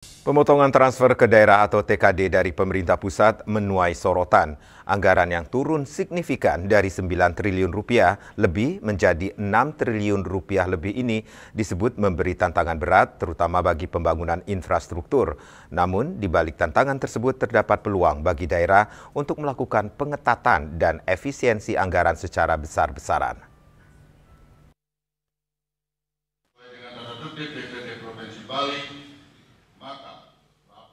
Pemotongan transfer ke daerah atau TKD dari pemerintah pusat menuai sorotan. Anggaran yang turun signifikan dari 9 triliun rupiah lebih menjadi 6 triliun rupiah lebih ini disebut memberi tantangan berat terutama bagi pembangunan infrastruktur. Namun di balik tantangan tersebut terdapat peluang bagi daerah untuk melakukan pengetatan dan efisiensi anggaran secara besar-besaran.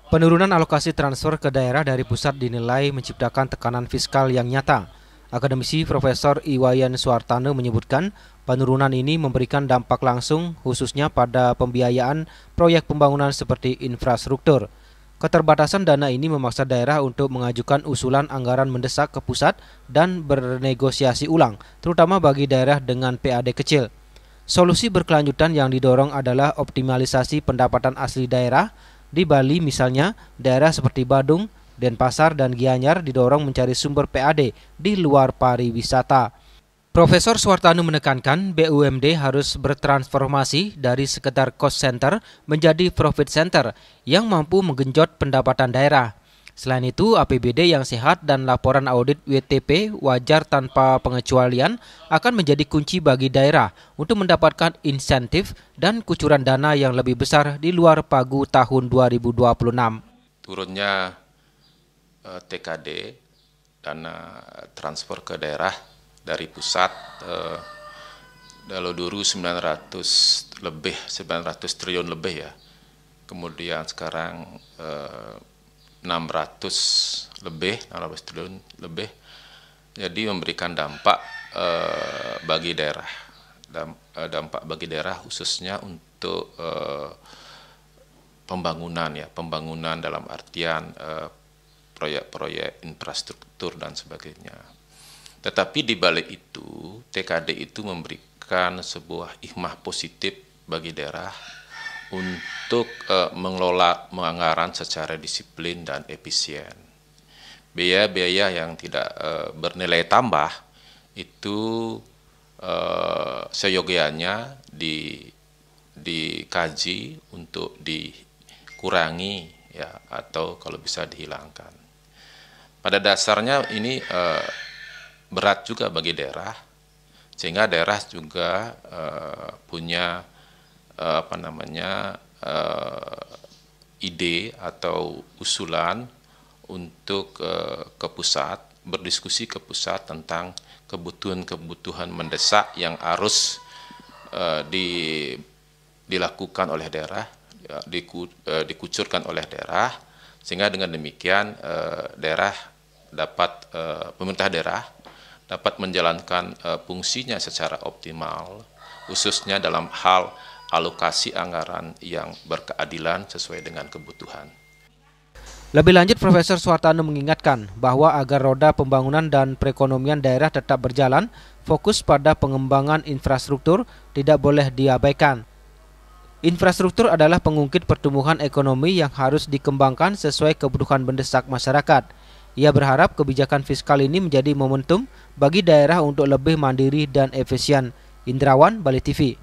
Penurunan alokasi transfer ke daerah dari pusat dinilai menciptakan tekanan fiskal yang nyata. Akademisi Profesor Iwayan Suartano menyebutkan penurunan ini memberikan dampak langsung khususnya pada pembiayaan proyek pembangunan seperti infrastruktur. Keterbatasan dana ini memaksa daerah untuk mengajukan usulan anggaran mendesak ke pusat dan bernegosiasi ulang, terutama bagi daerah dengan PAD kecil. Solusi berkelanjutan yang didorong adalah optimalisasi pendapatan asli daerah. Di Bali misalnya, daerah seperti Badung, Denpasar, dan Gianyar didorong mencari sumber PAD di luar pariwisata. Profesor Suartano menekankan BUMD harus bertransformasi dari sekedar cost center menjadi profit center yang mampu menggenjot pendapatan daerah. Selain itu, APBD yang sehat dan laporan audit WTP wajar tanpa pengecualian akan menjadi kunci bagi daerah untuk mendapatkan insentif dan kucuran dana yang lebih besar di luar pagu tahun 2026. Turunnya TKD, dana transfer ke daerah dari pusat, dulu 900 triliun lebih ya. Kemudian sekarang 600 triliun lebih, jadi memberikan dampak bagi daerah, dampak bagi daerah khususnya untuk pembangunan dalam artian proyek-proyek infrastruktur dan sebagainya. Tetapi di balik itu, TKD itu memberikan sebuah hikmah positif bagi daerah untuk mengelola anggaran secara disiplin dan efisien. Biaya-biaya yang tidak bernilai tambah itu seyogianya dikaji untuk dikurangi ya, atau kalau bisa dihilangkan. Pada dasarnya ini berat juga bagi daerah, sehingga daerah juga punya ide atau usulan untuk ke pusat, berdiskusi ke pusat tentang kebutuhan-kebutuhan mendesak yang harus dilakukan oleh daerah, dikucurkan oleh daerah, sehingga dengan demikian pemerintah daerah dapat menjalankan fungsinya secara optimal, khususnya dalam hal alokasi anggaran yang berkeadilan sesuai dengan kebutuhan. Lebih lanjut, Profesor Suartano mengingatkan bahwa agar roda pembangunan dan perekonomian daerah tetap berjalan, fokus pada pengembangan infrastruktur tidak boleh diabaikan. Infrastruktur adalah pengungkit pertumbuhan ekonomi yang harus dikembangkan sesuai kebutuhan mendesak masyarakat. Ia berharap kebijakan fiskal ini menjadi momentum bagi daerah untuk lebih mandiri dan efisien. Indrawan, Bali TV.